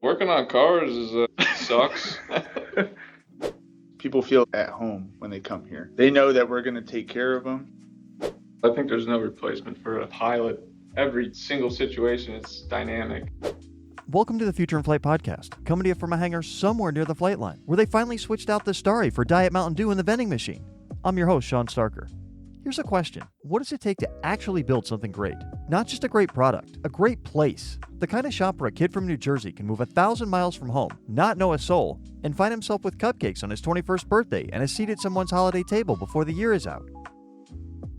Working on cars sucks. People feel at home when they come here. They know that we're going to take care of them. I think there's no replacement for a pilot. Every single situation is dynamic. Welcome to the Future in Flight podcast, coming to you from a hangar somewhere near the flight line, where they finally switched out the Starry for Diet Mountain Dew in the vending machine. I'm your host, Sean Starker. Here's a question. What does it take to actually build something great? Not just a great product, a great place. The kind of shop where a kid from New Jersey can move 1,000 miles from home, not know a soul, and find himself with cupcakes on his 21st birthday and a seat at someone's holiday table before the year is out.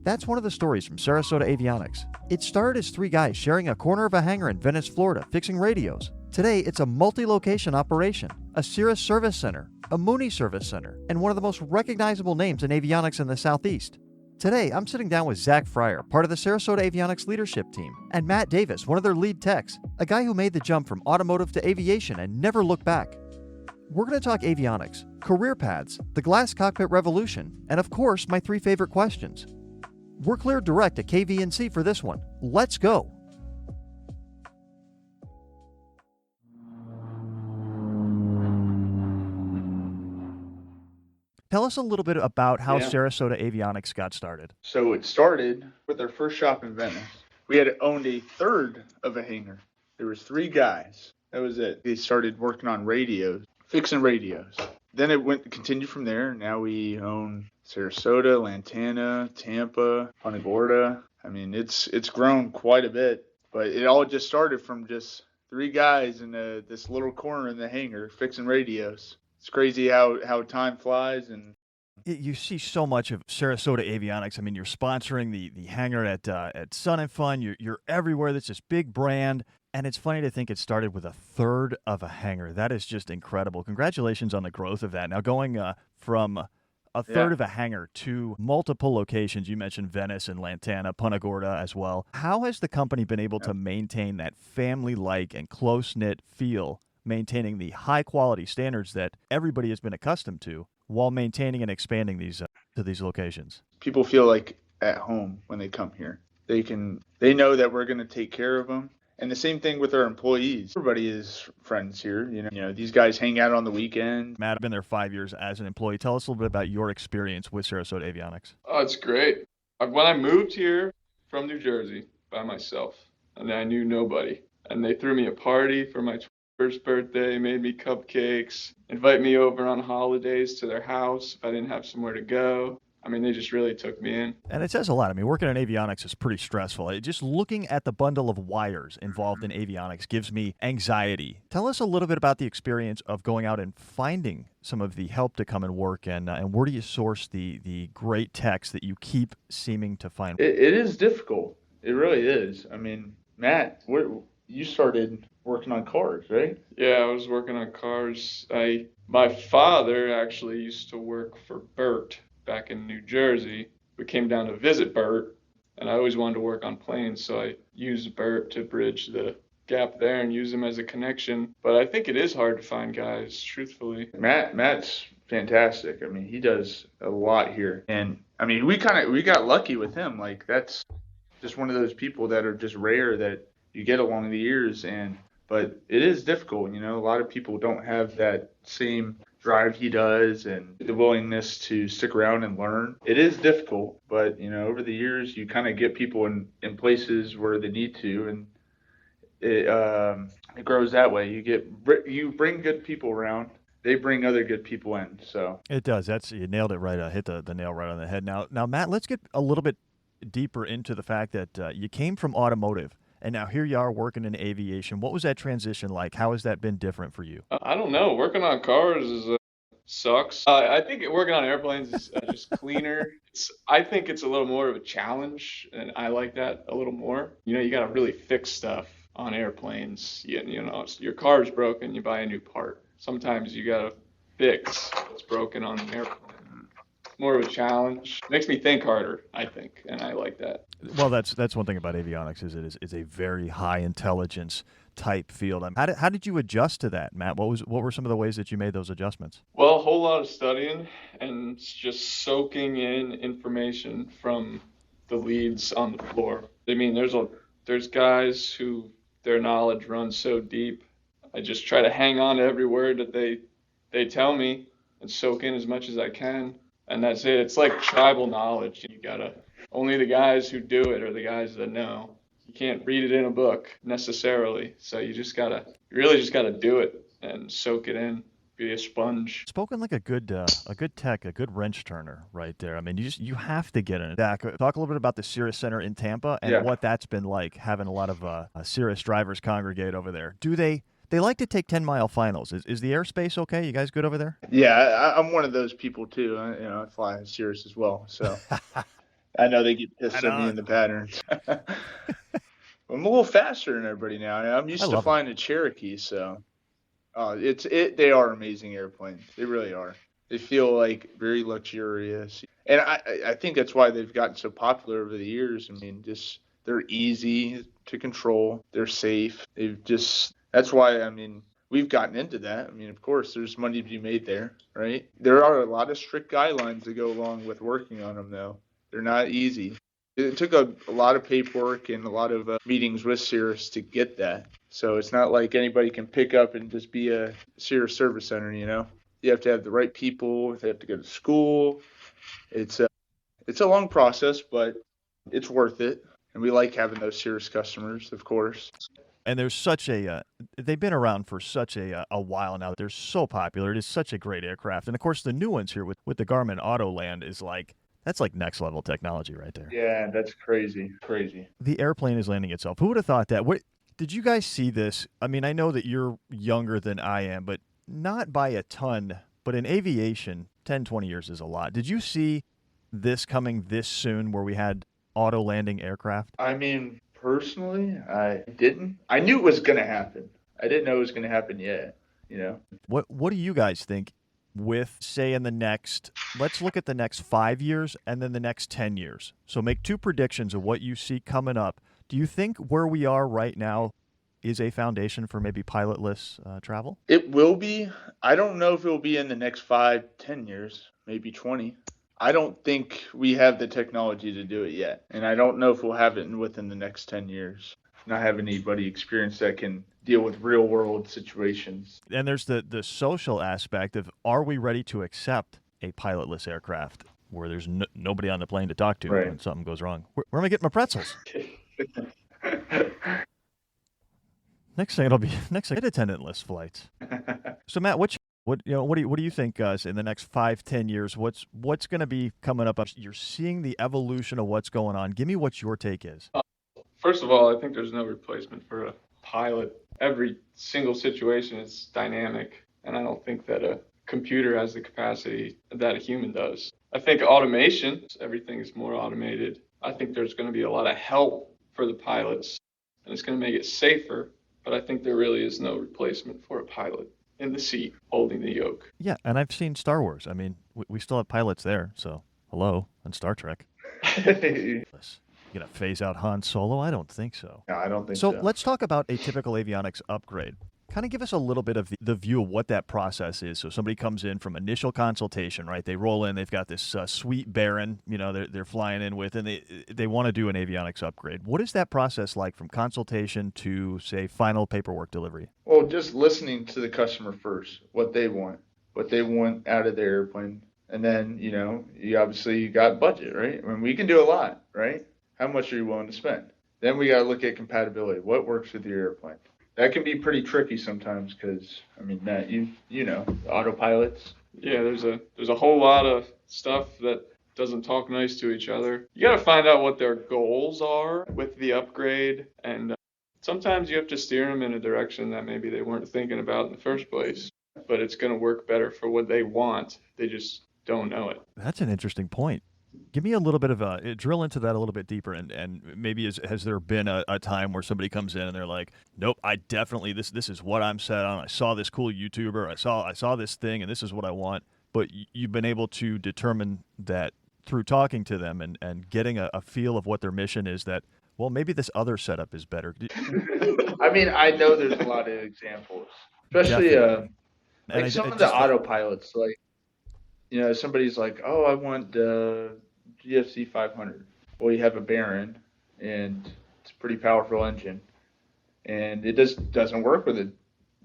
That's one of the stories from Sarasota Avionics. It started as 3 guys sharing a corner of a hangar in Venice, Florida, fixing radios. Today, it's a multi-location operation, a Cirrus service center, a Mooney service center, and one of the most recognizable names in avionics in the Southeast. Today, I'm sitting down with Zach Fryar, part of the Sarasota Avionics leadership team, and Matt Davis, one of their lead techs, a guy who made the jump from automotive to aviation and never looked back. We're going to talk avionics, career paths, the glass cockpit revolution, and of course, my 3 favorite questions. We're cleared direct at KV&C for this one. Let's go. Tell us a little bit about how Sarasota Avionics got started. So it started with our first shop in Venice. We had owned a third of a hangar. There was 3 guys. That was it. They started working on radios, fixing radios. Then it continued from there. Now we own Sarasota, Lantana, Tampa, Punta Gorda. I mean, it's grown quite a bit, but it all just started from just 3 guys in this little corner in the hangar fixing radios. It's crazy how time flies. And you see so much of Sarasota Avionics. I mean, you're sponsoring the hangar at Sun and Fun. You're everywhere. That's this big brand. And it's funny to think it started with a third of a hangar. That is just incredible. Congratulations on the growth of that. Now going from a third of a hangar to multiple locations. You mentioned Venice and Lantana, Punta Gorda as well. How has the company been able to maintain that family-like and close-knit feel, maintaining the high-quality standards that everybody has been accustomed to, while maintaining and expanding these to these locations? People feel like at home when they come here. They know that we're going to take care of them. And the same thing with our employees. Everybody is friends here. You know, these guys hang out on the weekend. Matt, I've been there 5 years as an employee. Tell us a little bit about your experience with Sarasota Avionics. Oh, it's great. When I moved here from New Jersey by myself, and I knew nobody, and they threw me a party for my 21st birthday, made me cupcakes, invite me over on holidays to their house if I didn't have somewhere to go. I mean, they just really took me in. And it says a lot. I mean, working in avionics is pretty stressful. Just looking at the bundle of wires involved in avionics gives me anxiety. Tell us a little bit about the experience of going out and finding some of the help to come and work, and where do you source the great techs that you keep seeming to find? It is difficult. It really is. I mean, Matt, you started working on cars, right? Yeah, I was working on cars. My father actually used to work for Bert back in New Jersey. We came down to visit Bert, and I always wanted to work on planes, so I used Bert to bridge the gap there and use him as a connection. But I think it is hard to find guys, truthfully. Matt's fantastic. I mean, he does a lot here. And I mean, we got lucky with him. Like, that's just one of those people that are just rare that you get along the years. But it is difficult, a lot of people don't have that same drive he does and the willingness to stick around and learn. It is difficult, but over the years you kind of get people in places where they need to, and it grows that way. You bring good people around, they bring other good people in. So it does. You nailed it right. Hit the nail right on the head. Now, Matt, let's get a little bit deeper into the fact that you came from automotive, and now here you are working in aviation. What was that transition like? How has that been different for you? I don't know. Working on cars sucks. I think working on airplanes is just cleaner. I think it's a little more of a challenge, and I like that a little more. You got to really fix stuff on airplanes. Your car's broken, you buy a new part. Sometimes you got to fix what's broken on an airplane. More of a challenge. Makes me think harder, I think, and I like that. Well, that's one thing about avionics is a very high intelligence type field. How did you adjust to that, Matt? What were some of the ways that you made those adjustments? Well, a whole lot of studying and just soaking in information from the leads on the floor. I mean, there's guys who their knowledge runs so deep. I just try to hang on to every word that they tell me and soak in as much as I can. And that's it. It's like tribal knowledge. You gotta, only the guys who do it are the guys that know. You can't read it in a book necessarily. So you really just gotta do it and soak it in. Be a sponge. Spoken like a good tech, a good wrench turner right there. I mean, you have to get in it. Dak, talk a little bit about the Cirrus Center in Tampa and Yeah. what that's been like having a lot of Cirrus drivers congregate over there. Do they like to take 10-mile finals? Is the airspace okay? You guys good over there? Yeah, I'm one of those people too. I fly Cirrus as well, so I know they get pissed Right at me on. in the patterns. I'm a little faster than everybody now. I'm I used to love it. flying a Cherokee, so they are amazing airplanes. They really are. They feel like very luxurious, and I think that's why they've gotten so popular over the years. I mean, just they're easy to control. They're safe. That's why, I mean, we've gotten into that. I mean, of course, there's money to be made there, right? There are a lot of strict guidelines that go along with working on them, though. They're not easy. It took a lot of paperwork and a lot of meetings with Cirrus to get that. So it's not like anybody can pick up and just be a Cirrus service center, you know? You have to have the right people. They have to go to school. It's a long process, but it's worth it. And we like having those Cirrus customers, of course. And there's such they've been around for such a while now. They're so popular. It is such a great aircraft. And of course, the new ones here with the Garmin Autoland is that's like next level technology right there. Yeah, that's crazy. Crazy. The airplane is landing itself. Who would have thought that? What did you guys see this? I mean, I know that you're younger than I am, but not by a ton. But in aviation, 10, 20 years is a lot. Did you see this coming this soon where we had auto landing aircraft? I mean, personally, I didn't. I knew it was going to happen. I didn't know it was going to happen yet, you know? What do you guys think with, say, in the next, let's look at the next 5 years and then the next 10 years. So make two predictions of what you see coming up. Do you think where we are right now is a foundation for maybe pilotless travel? It will be. I don't know if it will be in the next 5, 10 years, maybe 20. I don't think we have the technology to do it yet. And I don't know if we'll have it within the next 10 years. Not have anybody experience that can deal with real world situations. And there's the social aspect of, are we ready to accept a pilotless aircraft where there's nobody on the plane to talk to Right. when something goes wrong? Where am I getting my pretzels? Next thing flight attendant-less flights. So Matt, what do you think, in the next 5, 10 years? What's going to be coming up? You're seeing the evolution of what's going on. Give me what your take is. First of all, I think there's no replacement for a pilot. Every single situation is dynamic, and I don't think that a computer has the capacity that a human does. I think automation, everything is more automated. I think there's going to be a lot of help for the pilots, and it's going to make it safer, but I think there really is no replacement for a pilot in the seat holding the yoke. Yeah, and I've seen Star Wars. I mean, we still have pilots there, so hello, and Star Trek. You gonna phase out Han Solo? I don't think so. No, I don't think So so. let's talk about a typical avionics upgrade. Kind of give us a little bit of the view of what that process is. So somebody comes in from initial consultation, right? They roll in, they've got this sweet Baron, they're flying in with, and they want to do an avionics upgrade. What is that process like from consultation to, say, final paperwork delivery? Well, just listening to the customer first, what they want out of their airplane. And then, you got budget, right? I mean, we can do a lot, right? How much are you willing to spend? Then we got to look at compatibility. What works with your airplane? That can be pretty tricky sometimes because, I mean, Matt, you know, autopilots. Yeah, there's a whole lot of stuff that doesn't talk nice to each other. You got to find out what their goals are with the upgrade, and sometimes you have to steer them in a direction that maybe they weren't thinking about in the first place, but it's going to work better for what they want. They just don't know it. That's an interesting point. Give me a little bit of drill into that a little bit deeper, and maybe has there been a time where somebody comes in and they're like, nope, I definitely this is what I'm set on. I saw this cool YouTuber, I saw this thing, and this is what I want. But you've been able to determine that through talking to them and getting a feel of what their mission is, that, well, maybe this other setup is better. I mean, I know there's a lot of examples, especially And some of the autopilots. Like, somebody's like, oh, I want GFC 500. Well, you have a Baron, and it's a pretty powerful engine, and it doesn't work with a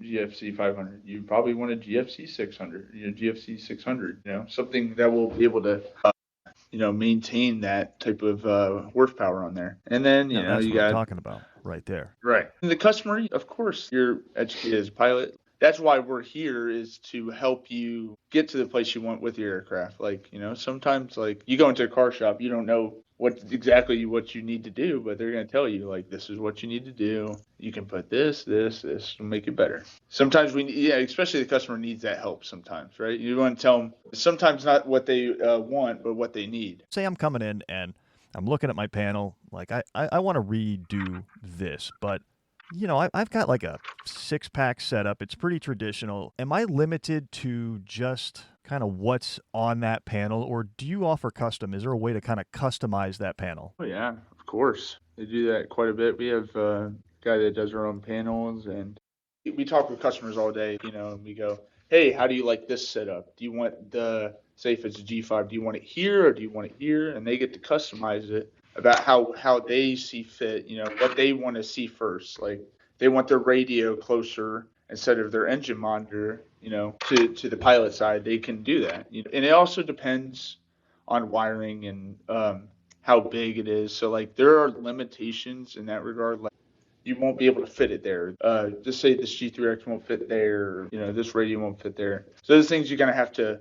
GFC 500. You probably want a GFC 600, GFC 600, something that will be able to, maintain that type of horsepower on there. And then, Now, that's you what I'm got, talking about right there. right. And the customer, of course, you're educated as a pilot. That's why we're here, is to help you get to the place you want with your aircraft. Like, sometimes like you go into a car shop, you don't know what you need to do, but they're going to tell you, like, this is what you need to do. You can put this to make it better. Sometimes especially the customer needs that help sometimes, right? You want to tell them sometimes not what they want, but what they need. Say I'm coming in and I'm looking at my panel, like I want to redo this, but I've got like a 6-pack setup. It's pretty traditional. Am I limited to just kind of what's on that panel, or do you offer custom? Is there a way to kind of customize that panel? Oh yeah, of course. They do that quite a bit. We have a guy that does our own panels, and we talk with customers all day, and we go, hey, how do you like this setup? Do you want say if it's a G5, do you want it here or do you want it here? And they get to customize it about how they see fit, what they want to see first. Like they want their radio closer instead of their engine monitor, to the pilot side. They can do that. And it also depends on wiring and how big it is. So like there are limitations in that regard. Like you won't be able to fit it there. Just say this G3X won't fit there. This radio won't fit there. So those things you're gonna have to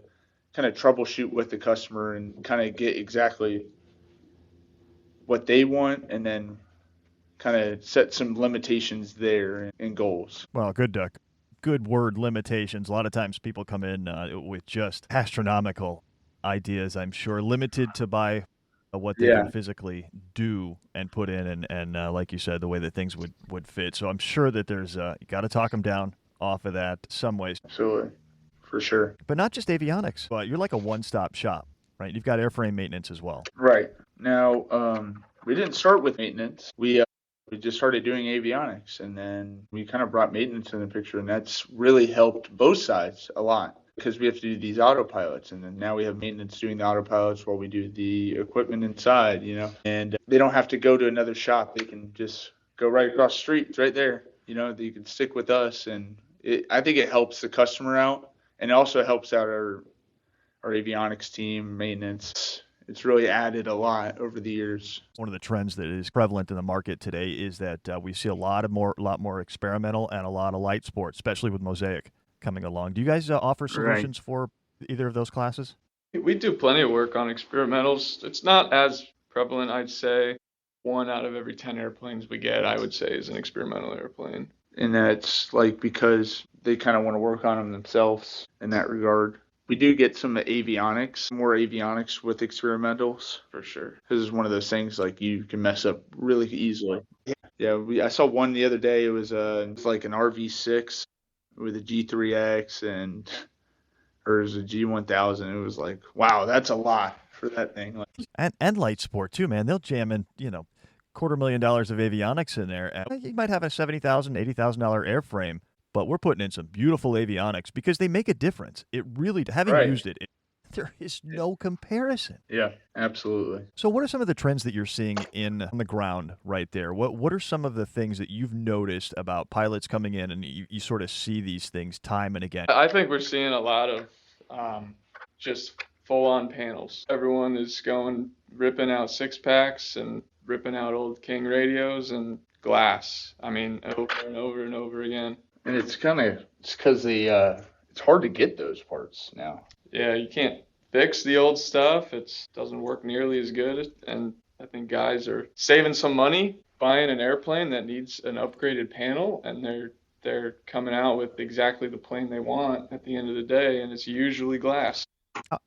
kind of troubleshoot with the customer and kind of get exactly what they want, and then kind of set some limitations there and goals. Well, good word, limitations. A lot of times people come in with just astronomical ideas, I'm sure, limited to by what they can physically do and put in, and like you said, the way that things would fit. So I'm sure that there's you got to talk them down off of that some ways. Absolutely, for sure. But not just avionics, but you're like a one-stop shop, right? You've got airframe maintenance as well. Right. Now, we didn't start with maintenance. We just started doing avionics, and then we kind of brought maintenance in the picture, and that's really helped both sides a lot, because we have to do these autopilots, and then now we have maintenance doing the autopilots while we do the equipment inside, and they don't have to go to another shop. They can just go right across the street. It's right there. They can stick with us, and I think it helps the customer out, and it also helps out our avionics team, maintenance. It's really added a lot over the years. One of the trends that is prevalent in the market today is that we see a lot more experimental and a lot of light sports, especially with Mosaic coming along. Do you guys offer solutions for either of those classes? We do plenty of work on experimentals. It's not as prevalent, I'd say. 1 out of every 10 airplanes we get, I would say, is an experimental airplane. And that's like because they kind of want to work on them themselves in that regard. We do get some more avionics with experimentals, for sure. Because it's one of those things like you can mess up really easily. Yeah, I saw one the other day. It was like an RV6 with a G3X or it was a G1000. It was like, wow, that's a lot for that thing. And light sport too, man. They'll jam in, $250,000 of avionics in there. You might have a $70,000, $80,000 airframe, but we're putting in some beautiful avionics because they make a difference. It really, having used it, there is no comparison. Yeah, absolutely. So what are some of the trends that you're seeing on the ground right there? What are some of the things that you've noticed about pilots coming in, and you sort of see these things time and again? I think we're seeing a lot of just full-on panels. Everyone is ripping out 6-packs and ripping out old King radios and glass. I mean, over and over and over again. And it's because it's hard to get those parts now. Yeah, you can't fix the old stuff. It doesn't work nearly as good. And I think guys are saving some money buying an airplane that needs an upgraded panel, and they're coming out with exactly the plane they want at the end of the day, and it's usually glass.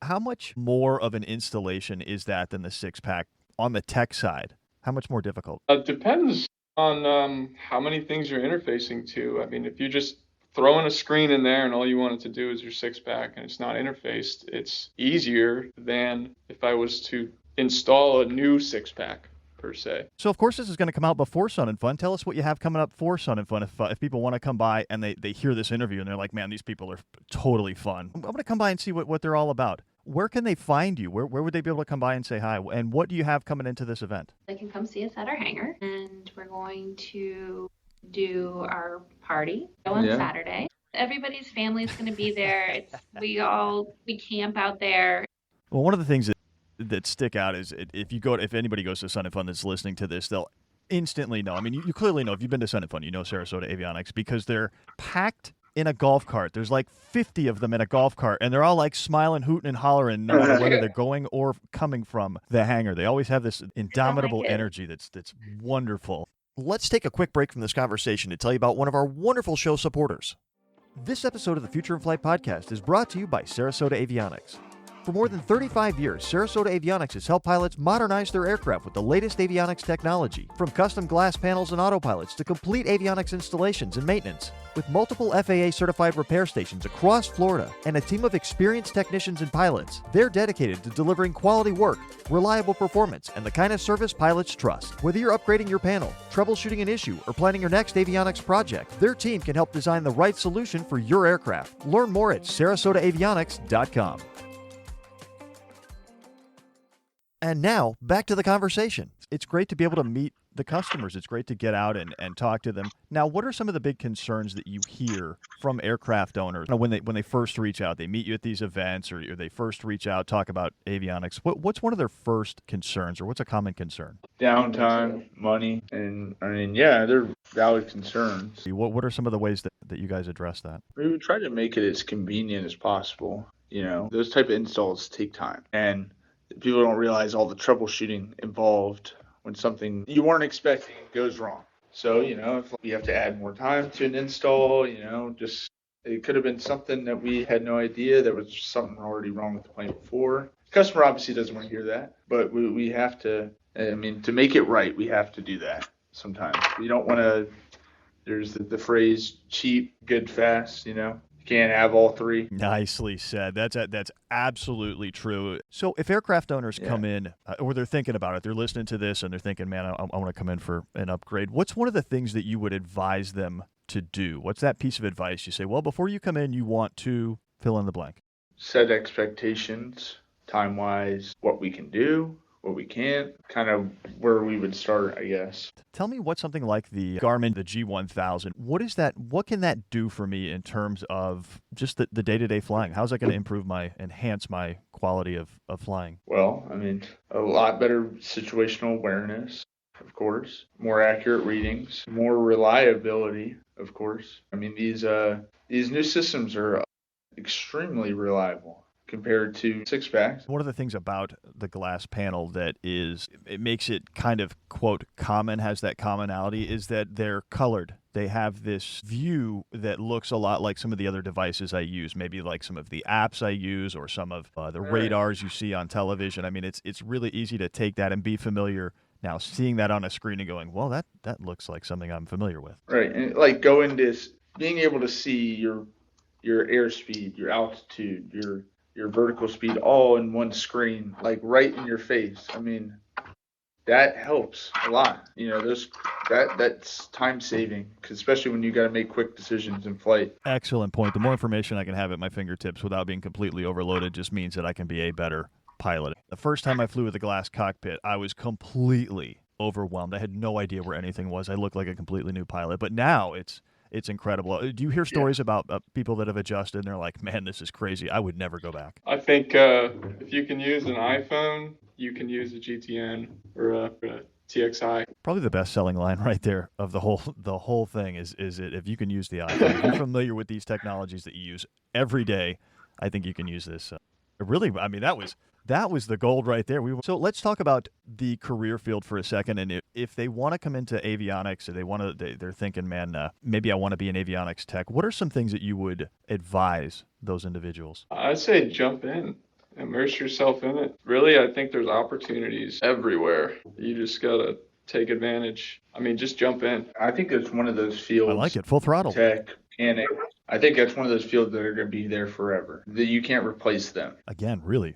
How much more of an installation is that than the 6-pack on the tech side? How much more difficult? It depends on how many things you're interfacing to. I mean, if you just throw in a screen in there and all you want it to do is your 6-pack and it's not interfaced, it's easier than if I was to install a new 6-pack per se. So of course this is going to come out before Sun and Fun. Tell us what you have coming up for Sun and Fun if people want to come by and they hear this interview and they're like, man, these people are totally fun. I'm going to come by and see what they're all about. Where can they find you? Where would they be able to come by and say hi? And what do you have coming into this event? They can come see us at our hangar, and we're going to do our party on Saturday. Everybody's family is going to be there. We camp out there. Well, one of the things that stick out is if anybody goes to Sun and Fun that's listening to this, they'll instantly know. I mean, you clearly know if you've been to Sun and Fun, you know Sarasota Avionics because they're packed in a golf cart. There's like 50 of them in a golf cart, and they're all like smiling, hooting, and hollering, no matter whether they're going or coming from the hangar. They always have this indomitable energy that's wonderful. Let's take a quick break from this conversation to tell you about one of our wonderful show supporters. This episode of the Future in Flight podcast is brought to you by Sarasota Avionics. For more than 35 years, Sarasota Avionics has helped pilots modernize their aircraft with the latest avionics technology, from custom glass panels and autopilots to complete avionics installations and maintenance. With multiple FAA-certified repair stations across Florida and a team of experienced technicians and pilots, they're dedicated to delivering quality work, reliable performance, and the kind of service pilots trust. Whether you're upgrading your panel, troubleshooting an issue, or planning your next avionics project, their team can help design the right solution for your aircraft. Learn more at sarasotaavionics.com. And now, back to the conversation. It's great to be able to meet the customers. It's great to get out and talk to them. Now, what are some of the big concerns that you hear from aircraft owners when they first reach out? They meet you at these events or they first reach out, talk about avionics. What's one of their first concerns, or what's a common concern? Downtime, money, and they're valid concerns. What are some of the ways that you guys address that? We would try to make it as convenient as possible. Those type of installs take time, and people don't realize all the troubleshooting involved when something you weren't expecting goes wrong. So, if we have to add more time to an install, it could have been something that we had no idea that was something already wrong with the plane before. The customer obviously doesn't want to hear that, but we have to, to make it right, we have to do that sometimes. We don't want to, there's the phrase cheap, good, fast, Can't have all three. Nicely said. That's absolutely true. So if aircraft owners come in, or they're thinking about it, they're listening to this and they're thinking, man, I want to come in for an upgrade. What's one of the things that you would advise them to do? What's that piece of advice you say, well, before you come in, you want to fill in the blank? Set expectations, time-wise, what we can do, what we can't, kind of where we would start, I guess. Tell me what something like the Garmin, the G1000, what can that do for me in terms of just the day-to-day flying? How's that going to enhance my quality of flying? Well, a lot better situational awareness, of course, more accurate readings, more reliability, of course. These new systems are extremely reliable compared to six-packs. One of the things about the glass panel that it makes it kind of, quote, common, has that commonality, is that they're colored. They have this view that looks a lot like some of the other devices I use, maybe like some of the apps I use or some of the radars you see on television. It's really easy to take that and be familiar. Now, seeing that on a screen and going, well, that looks like something I'm familiar with. Right, and like being able to see your airspeed, your altitude, your vertical speed all in one screen, like right in your face. That helps a lot. That's time saving, especially when you got to make quick decisions in flight. Excellent point. The more information I can have at my fingertips without being completely overloaded just means that I can be a better pilot. The first time I flew with a glass cockpit, I was completely overwhelmed. I had no idea where anything was. I looked like a completely new pilot. But now it's incredible. Do you hear stories about people that have adjusted and they're like, man, this is crazy. I would never go back. I think if you can use an iPhone, you can use a GTN or a TXI. Probably the best selling line right there of the whole thing is it if you can use the iPhone. If you're familiar with these technologies that you use every day, I think you can use this. Really, that was the gold right there. So let's talk about the career field for a second. And if they want to come into avionics, or they're thinking, man, maybe I want to be an avionics tech. What are some things that you would advise those individuals? I'd say jump in, immerse yourself in it. Really, I think there's opportunities everywhere. You just gotta take advantage. Just jump in. I think it's one of those fields. I like it. Full throttle. Tech, mechanic. I think that's one of those fields that are going to be there forever. That you can't replace them. Again, really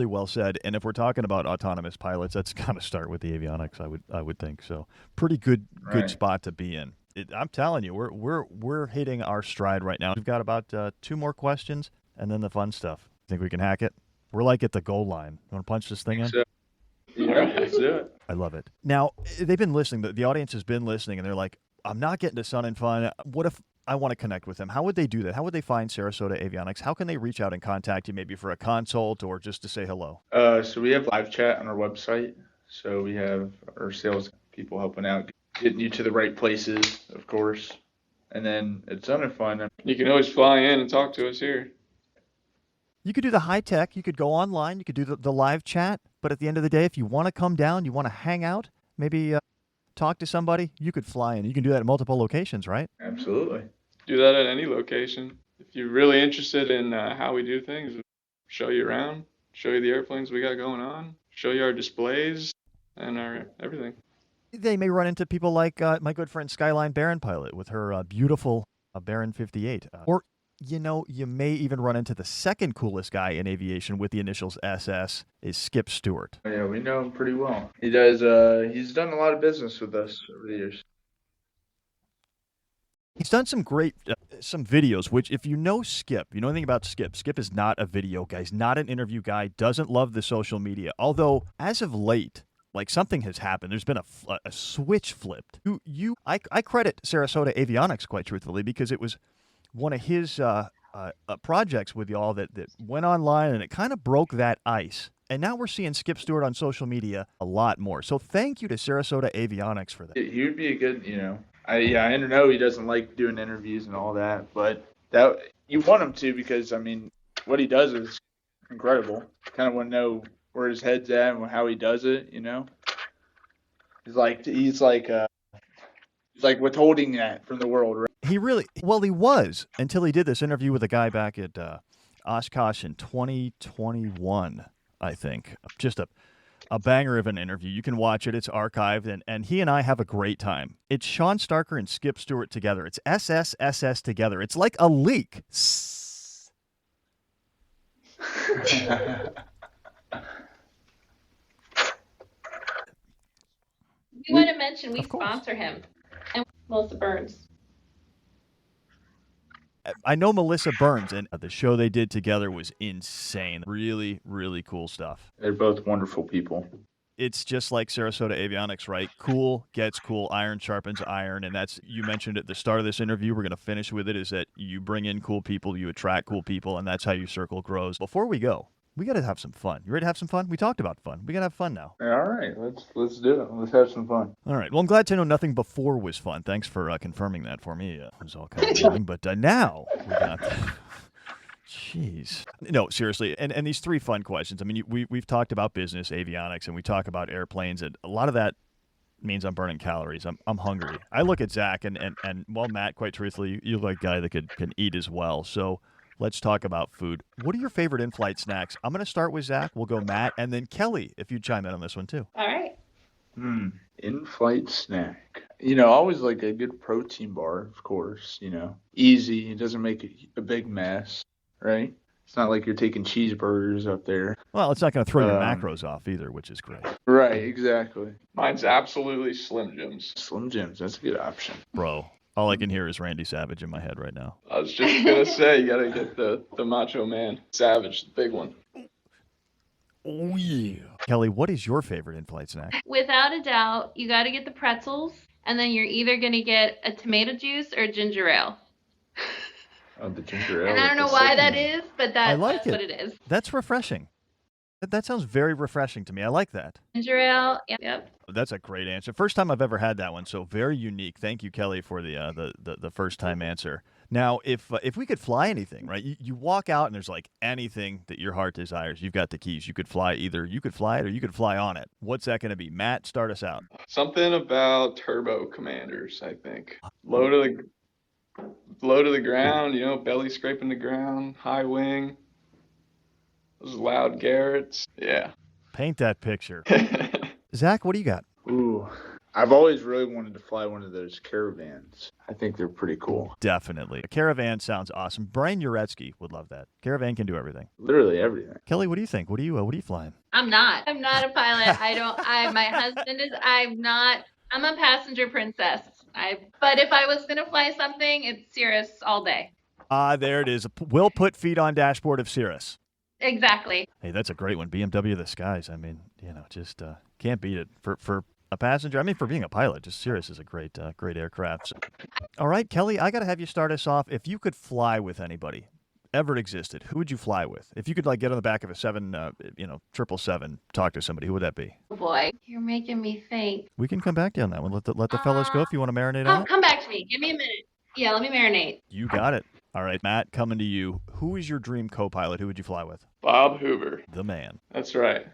well said. And if we're talking about autonomous pilots, that's got to start with the avionics, I would think. So pretty good spot to be in. I'm telling you, we're hitting our stride right now. We've got about 2 more questions and then the fun stuff. Think we can hack it? We're like at the goal line. You want to punch this thing in? So, yeah, let's do it. I love it. Now, they've been listening. The audience has been listening, and they're like, I'm not getting to Sun and Fun. What if I want to connect with them? How would they do that? How would they find Sarasota Avionics? How can they reach out and contact you maybe for a consult or just to say hello? So we have live chat on our website. So we have our sales people helping out, getting you to the right places, of course. And then it's fun. You can always fly in and talk to us here. You could do the high tech. You could go online. You could do the live chat. But at the end of the day, if you want to come down, you want to hang out, maybe talk to somebody, you could fly in. You can do that at multiple locations, right? Absolutely. Do that at any location. If you're really interested in how we do things, show you around, show you the airplanes we got going on, show you our displays and our everything. They may run into people like my good friend Skyline Baron pilot with her beautiful Baron 58. Or, you may even run into the second coolest guy in aviation with the initials SS is Skip Stewart. Yeah, we know him pretty well. He does. He's done a lot of business with us over the years. He's done some great some videos, which if you know Skip, you know anything about Skip, Skip is not a video guy. He's not an interview guy, doesn't love the social media. Although, as of late, like something has happened. There's been a switch flipped. I credit Sarasota Avionics, quite truthfully, because it was one of his projects with y'all that went online and it kind of broke that ice. And now we're seeing Skip Stewart on social media a lot more. So thank you to Sarasota Avionics for that. He would be a good, I know he doesn't like doing interviews and all that, but that you want him to because, what he does is incredible. Kind of want to know where his head's at and how he does it, He's like withholding that from the world, right? He was until he did this interview with a guy back at Oshkosh in 2021, I think. Just a banger of an interview. You can watch it. It's archived, and he and I have a great time. It's Sean Starker and Skip Stewart together. It's SSSS together. It's like a leak. We want to mention we Of course. sponsor him and Melissa Burns. I know Melissa Burns, and the show they did together was insane. Really, really cool stuff. They're both wonderful people. It's just like Sarasota Avionics, right? Cool gets cool, iron sharpens iron, and that's, you mentioned at the start of this interview, we're going to finish with it, is that you bring in cool people, you attract cool people, and that's how your circle grows. Before we go, we got to have some fun. You ready to have some fun? We talked about fun. We got to have fun now. All right, let's do it. Let's have some fun. All right. Well, I'm glad to know nothing before was fun. Thanks for confirming that for me. It was all kind of boring, but now we got. Jeez. No, seriously. And these three fun questions. We've talked about business, avionics, and we talk about airplanes, and a lot of that means I'm burning calories. I'm hungry. I look at Zach and well, Matt, quite truthfully, you look like a guy that can eat as well. So let's talk about food. What are your favorite in-flight snacks? I'm going to start with Zach. We'll go Matt, and then Kelly, if you chime in on this one too. All right. In-flight snack. Always like a good protein bar, of course. Easy. It doesn't make a big mess, right? It's not like you're taking cheeseburgers up there. Well, it's not going to throw your macros off either, which is great. Right, exactly. Mine's absolutely Slim Jims. Slim Jims, that's a good option. Bro, all I can hear is Randy Savage in my head right now. I was just going to say, you got to get the Macho Man. Savage, the big one. Oh, yeah. Kelly, what is your favorite in-flight snack? Without a doubt, you got to get the pretzels, and then you're either going to get a tomato juice or ginger ale. Oh, the ginger ale. And I don't know why that is, but that's what it is. That's refreshing. That sounds very refreshing to me. I like that. Ginger ale, yep. That's a great answer. First time I've ever had that one, so very unique. Thank you, Kelly, for the first time answer. Now, if we could fly anything, right? You walk out and there's like anything that your heart desires. You've got the keys. You could fly either. You could fly it or you could fly on it. What's that going to be? Matt, start us out. Something about turbo commanders, I think. Low to the ground, belly scraping the ground, high wing. Those loud Garretts. Yeah. Paint that picture. Zach, what do you got? Ooh, I've always really wanted to fly one of those Caravans. I think they're pretty cool. Definitely. A Caravan sounds awesome. Brian Uretsky would love that. Caravan can do everything. Literally everything. Kelly, what do you think? What are you flying? I'm not a pilot. My husband is, I'm a passenger princess. But if I was going to fly something, it's Cirrus all day. There it is. We'll put feet on dashboard of Cirrus. Exactly. Hey, that's a great one. BMW of the skies. Just can't beat it. For A passenger. I mean, for being a pilot, just Cirrus is a great aircraft. So. All right, Kelly, I got to have you start us off. If you could fly with anybody, ever existed, who would you fly with? If you could get on the back of a 777, talk to somebody, who would that be? Oh boy, you're making me think. We can come back to you on that one. Let the fellas go if you want to marinate on it. Come back to me. Give me a minute. Yeah, let me marinate. You got it. All right, Matt, coming to you. Who is your dream co-pilot? Who would you fly with? Bob Hoover. The man. That's right.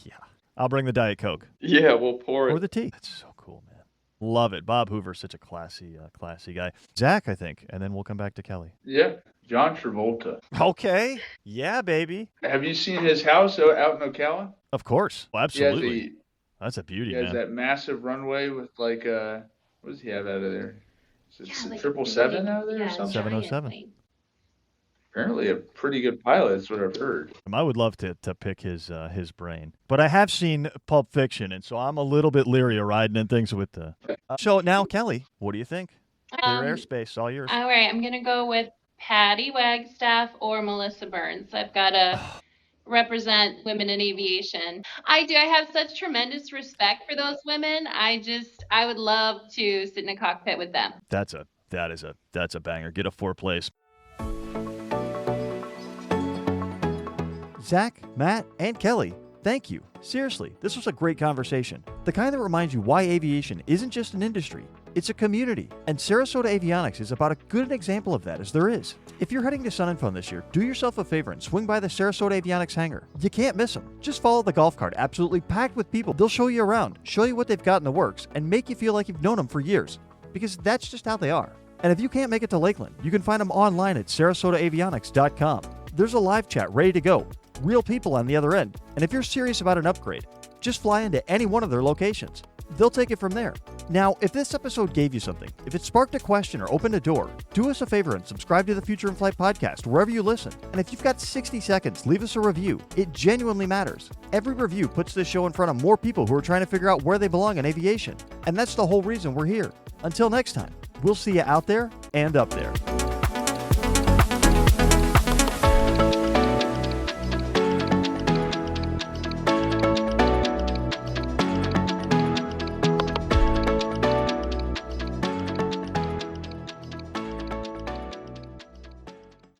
Yeah. I'll bring the Diet Coke. Yeah, we'll pour it. Or the tea. That's so cool, man. Love it. Bob Hoover, such a classy guy. Zach, I think, and then we'll come back to Kelly. Yeah, John Travolta. Okay. Yeah, baby. Have you seen his house out in Ocala? Of course. Well, absolutely. That's a beauty, He has man. that massive runway with what does he have out of there? Is it Yeah, 777 out of there or something? 707. Apparently a pretty good pilot, is what I've heard. I would love to pick his brain. But I have seen Pulp Fiction, and so I'm a little bit leery of riding in things with the... So now, Kelly, what do you think? Clear airspace, all yours. All right, I'm going to go with Patty Wagstaff or Melissa Burns. I've got to represent women in aviation. I have such tremendous respect for those women. I would love to sit in a cockpit with them. That's a banger. Get a 4th place. Zach, Matt, and Kelly, thank you. Seriously, this was a great conversation. The kind that reminds you why aviation isn't just an industry, it's a community. And Sarasota Avionics is about as good an example of that as there is. If you're heading to Sun and Fun this year, do yourself a favor and swing by the Sarasota Avionics hangar. You can't miss them. Just follow the golf cart, absolutely packed with people. They'll show you around, show you what they've got in the works, and make you feel like you've known them for years. Because that's just how they are. And if you can't make it to Lakeland, you can find them online at sarasotaAvionics.com. There's a live chat ready to go. Real people on the other end. And if you're serious about an upgrade, just fly into any one of their locations. They'll take it from there. Now, if this episode gave you something, if it sparked a question or opened a door, do us a favor and subscribe to the Future in Flight podcast wherever you listen. And if you've got 60 seconds, leave us a review. It genuinely matters. Every review puts this show in front of more people who are trying to figure out where they belong in aviation. And that's the whole reason we're here. Until next time, we'll see you out there and up there.